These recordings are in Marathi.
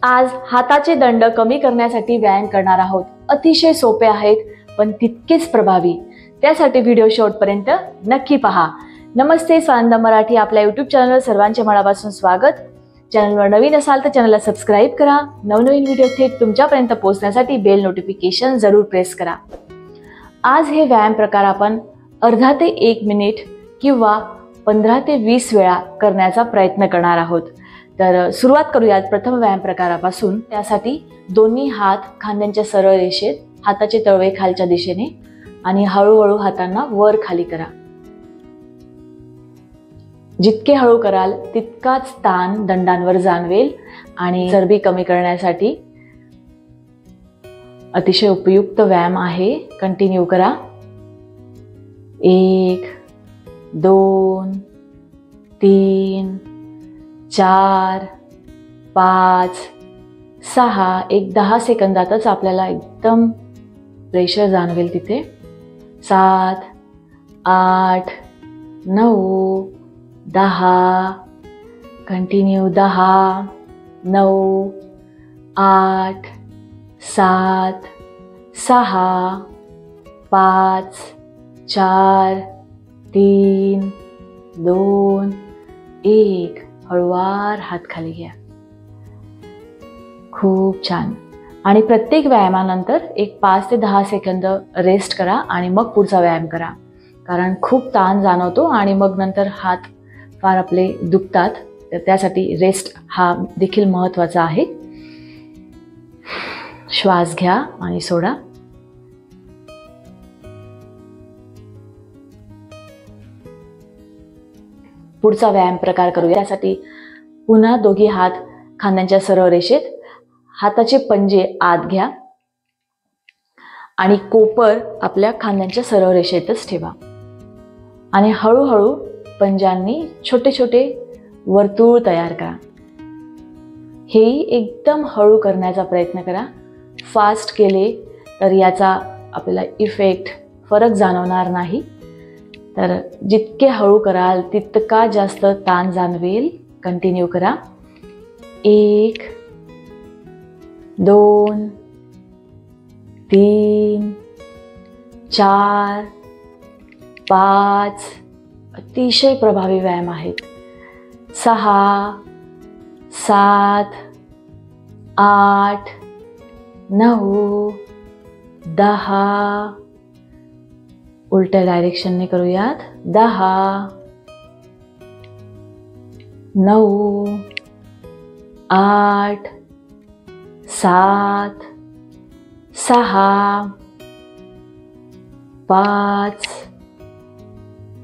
आज हाताचे दंड कमी करण्यासाठी व्यायाम करणार आहोत। अतिशय सोपे आहेत पण तितकेच प्रभावी। त्यासाठी व्हिडिओ शेवटपर्यंत नक्की पहा। नमस्ते, स्वानंद मराठी आपल्या YouTube चॅनलवर सर्वांचे मनापासून स्वागत। चॅनलवर नवीन असाल तर चॅनलला सबस्क्राइब करा। नवनवीन व्हिडिओ थेट तुमच्यापर्यंत पोहोचण्यासाठी बेल नोटिफिकेशन जरूर प्रेस करा। आज हे व्यायाम प्रकार आपण अर्धा ते 1 मिनिट किंवा 15 ते 20 वेळा करण्याचा प्रयत्न करणार आहोत। तर सुरुवात करूयात प्रथम व्यायाम प्रकारापासून। त्यासाठी दोन्ही हात खांद्यांच्या सरळ रेषेत, हाताचे तळवे खालच्या दिशेने आणि हळूहळू हातांना वर खाली करा। जितके हळू कराल तितकाच ताण दंडांवर जाणवेल आणि चरबी कमी करण्यासाठी अतिशय उपयुक्त व्यायाम आहे। कंटिन्यू करा। 1 2 3 4 5 6 एक 10 सेकंदातच आपल्याला एकदम प्रेशर जाणवेल तिथे। 7 8 9 10 कंटिन्यू 10 9 8 7 6 5 4 3 2 1 हळूवार हात खाली घ्या। खूप छान। आणि प्रत्येक व्यायामानंतर एक 5 ते 10 सेकंद रेस्ट करा आणि मग पुढचा व्यायाम करा, कारण खूप ताण जाणवतो आणि मग नंतर हात फार आपले दुखतात। तर त्यासाठी रेस्ट हा देखील महत्त्वाचा आहे। श्वास घ्या आणि सोडा। पुढचा व्यायाम प्रकार करूया। त्यासाठी पुन्हा दोघी हात खांद्यांच्या सरळ रेषेत, हाताचे पंजे आत घ्या आणि कोपर आपल्या खांद्यांच्या सरळ रेषेतच ठेवा आणि हळूहळू पंजांनी छोटे छोटे वर्तुळ तयार करा। हेही एकदम हळू करण्याचा प्रयत्न करा। फास्ट केले तर याचा आपल्याला इफेक्ट फरक जाणवणार नाही। तर जितके हळू कराल तितका जास्त ताण जाणवेल। कंटिन्यू करा। 1 2 3 4 5 अतिशय प्रभावी व्यायाम आहेत। 6 7 8 9 10 उलट्या डायरेक्शनने करूयात। 10 9 8 7 6 5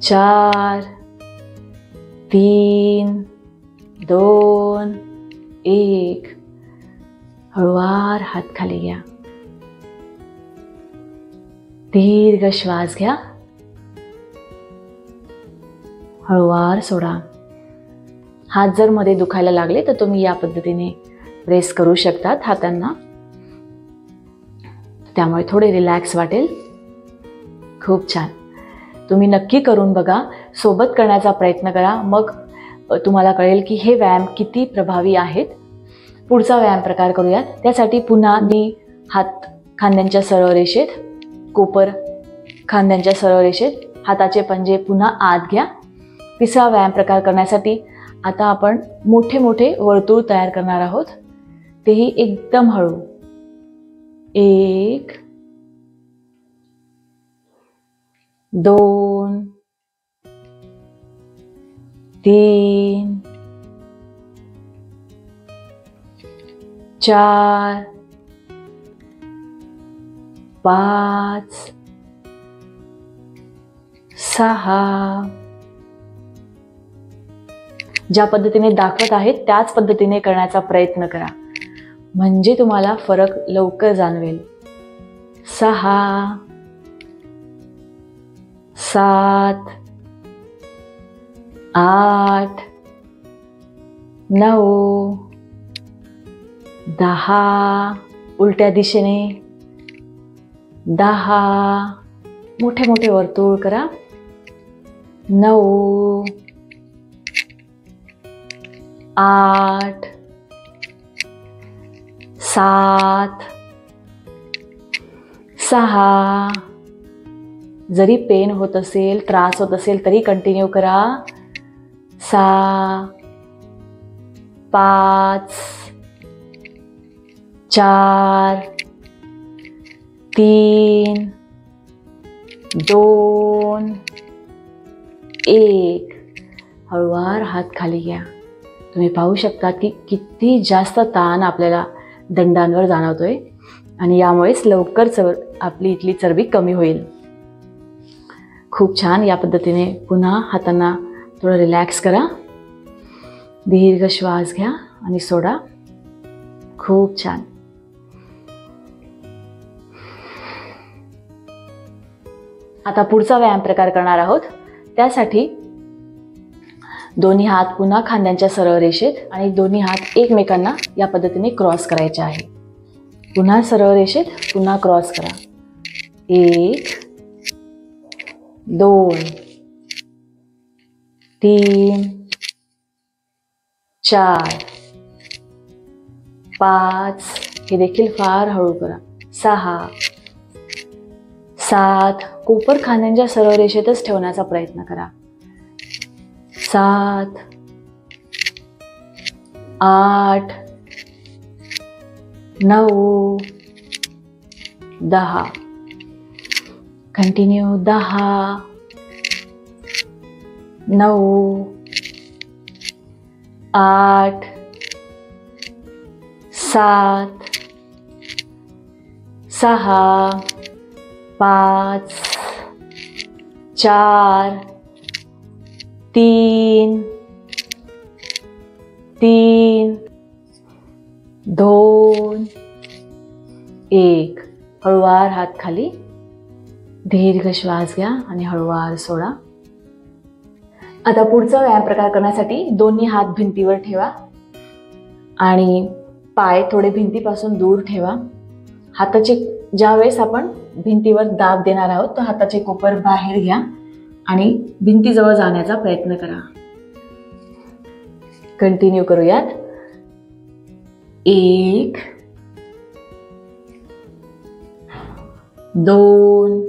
4 3 2 1 हळूवार हात खाली घ्या। दीर्घ श्वास घ्या। हळूवार सोडा। हात जर मध्ये दुखायला लागले तर तुम्ही या पद्धतीने प्रेस करू शकतात हातांना, त्यामुळे थोडे रिलॅक्स वाटेल। खूप छान। तुम्ही नक्की करून बघा, सोबत करण्याचा प्रयत्न करा, मग तुम्हाला कळेल की हे व्यायाम किती प्रभावी आहेत। पुढचा व्यायाम प्रकार करूयात। त्यासाठी पुन्हा हात खांद्यांच्या सरळ रेषेत, कोपर खांद्यांच्या सरळ रेषेत, हाताचे पंजे पुन्हा आत घ्या। तिसरा व्यायाम प्रकार करण्यासाठी आता आपण मोठे मोठे वर्तुळ तयार करणार आहोत, तेही एकदम हळू। 1 2 3 4 5 6 ज्या पद्धतीने दाखवत आहेत त्याच पद्धतीने करण्याचा प्रयत्न करा, म्हणजे तुम्हाला फरक लवकर जाणवेल। 6 7 8 9 10 उलट्या दिशेने 10 मोठे मोठे वर्तुळ करा। 9 8 7 6 जरी पेन होत असेल, त्रास होत असेल तरी कंटिन्यू करा. 6 5 4 3 2 1. हळूवार हात खाली घ्या. तुम्ही पाहू शकता की किती जास्त ताण आपल्याला दंडांवर जाणवतोय आणि यामुळेच लवकर आपली इथली चरबी कमी होईल. खूप छान. या पद्धतीने पुन्हा हातांना थोडं रिलॅक्स करा. दीर्घ श्वास घ्या आणि सोडा. खूप छान. आता पुढचा व्यायाम प्रकार करणार आहोत. त्यासाठी दोन्ही हात पुन्हा खांद्यांच्या सरळ रेषेत आणि दोन्ही हात एकमेकांना या पद्धतीने क्रॉस करायचे आहे. पुन्हा सरळ रेषेत, पुन्हा क्रॉस करा. 1 2 3 4 5. हे देखील फार हळू करा. 6 7. कोपर खांद्यांच्या सरळ रेषेतच ठेवण्याचा प्रयत्न करा. 7 8 9 10. कंटिन्यू. 10 9 8 7 6 5 4 3 2 1. हळूवार हात खाली. दीर्घ श्वास घ्या आणि हळूवार सोडा. आता पुढचा व्यायाम प्रकार करण्यासाठी दोन्ही हात भिंतीवर ठेवा आणि पाय थोडे भिंतीपासून दूर ठेवा. हाताचे ज्यावेळेस आपण भिंतीवर दाब देणार आहोत तर हाताचे कोपर बाहेर घ्या आणि भिंतीजवळ जाण्याचा प्रयत्न करा. कंटिन्यू करूयात. 1 2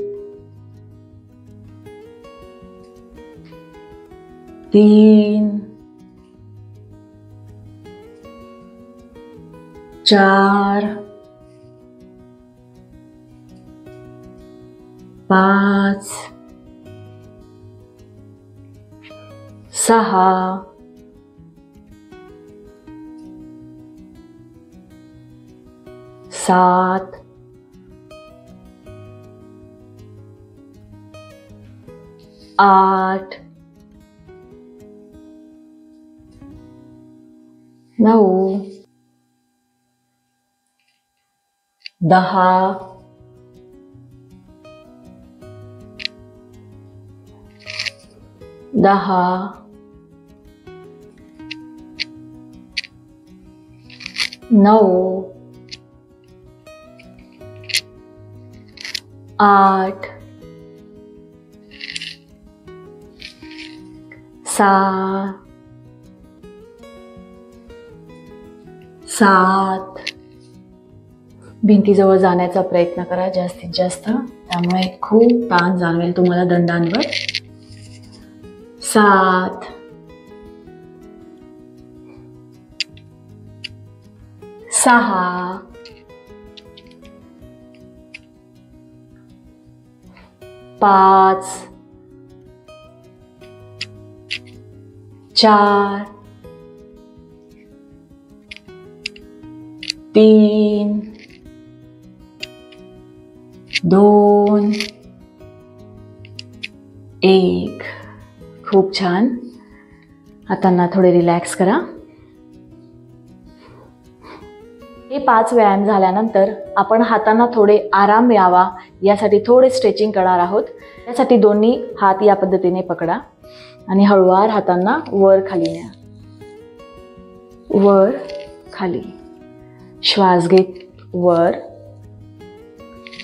3 4 5 6 7 8 9 10 10 9 8 6 7. भिंतीजवळ जाण्याचा प्रयत्न करा जास्तीत जास्त. त्यामुळे खूप ताण जाणवेल तुम्हाला दंडांवर. 7 6 5 4 3 2 1. खूप छान. हातांना थोडे रिलॅक्स करा. हे 5 व्यायाम झाल्यानंतर आपण हातांना थोडे आराम मिळावा यासाठी थोडे स्ट्रेचिंग करणार आहोत. त्यासाठी दोन्ही हात या पद्धतीने पकडा आणि हळूवार हातांना वर खाली न्या. वर खाली. श्वास घेत वर,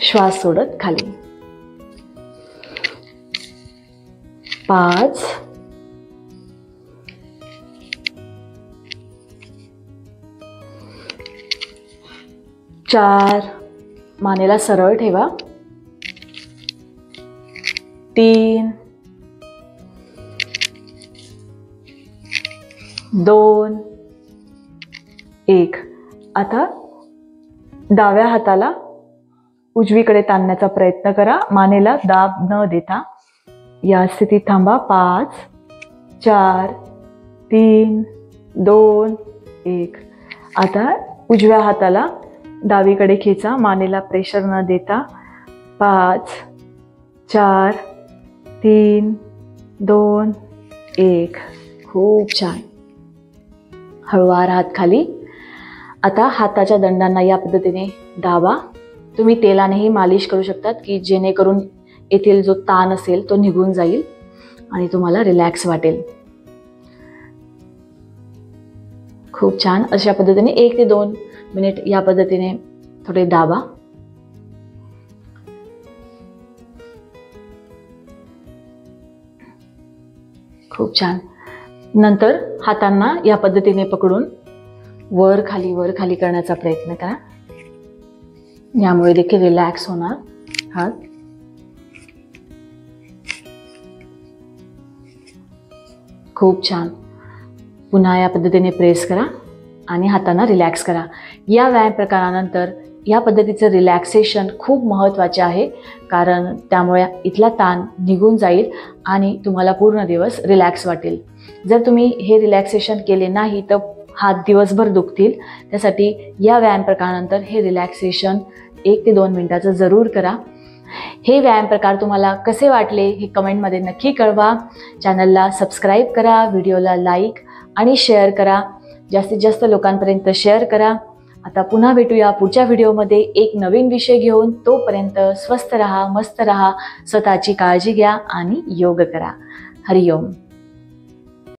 श्वास सोडत खाली. 5 4 4, मानेला सरळ ठेवा. 3, 2, 1. आता डाव्या हाताला उजवीकडे ताणण्याचा प्रयत्न करा. मानेला दाब न देता या स्थितीत थांबा. 5, 4, 3, 2, 1. आता उजव्या हाताला डावीकडे खेचा. मानेला प्रेशर न देता. 5, 4, 3, 2, 1. खूप छान. हळूवार हात खाली. आता हाताच्या दंडांना या पद्धतीने दाबा. तुम्ही तेलानेही मालिश करू शकतात की जेणेकरून येथील जो ताण असेल तो निघून जाईल आणि तुम्हाला रिलॅक्स वाटेल. खूप छान. अशा पद्धतीने 1 ते 2 मिनिट या पद्धतीने थोडे दाबा. खूप छान. नंतर हातांना या पद्धतीने पकडून वर खाली करण्याचा प्रयत्न करा. यामुळे देखील रिलॅक्स होणार हात. खूप छान. पुन्हा या पद्धतीने प्रेस करा आणि हातांना रिलॅक्स करा. या व्यायाम प्रकारानंतर या पद्धतीचं रिलॅक्सेशन खूप महत्त्वाचे आहे, कारण त्यामुळे इथला ताण निघून जाईल आणि तुम्हाला पूर्ण दिवस रिलॅक्स वाटेल. जर तुम्ही हे रिलॅक्सेशन केले नाही तर हात दिवसभर दुखतील. त्यासाठी या व्यायाम प्रकारानंतर हे रिलॅक्सेशन 1 ते 2 मिनिटाचं जरूर करा. हे व्यायाम प्रकार तुम्हाला कसे वाटले हे कमेंटमध्ये नक्की कळवा. चॅनलला सबस्क्राईब करा, व्हिडिओला लाईक आणि शेअर करा. जास्तीत जास्त लोकांपर्यंत शेअर करा. आता पुन्हा भेटूया पुढच्या व्हिडिओमध्ये एक नवीन विषय घेऊन. तोपर्यंत स्वस्थ रहा, मस्त रहा, स्वतःची काळजी घ्या आणि योग करा. हरिओम.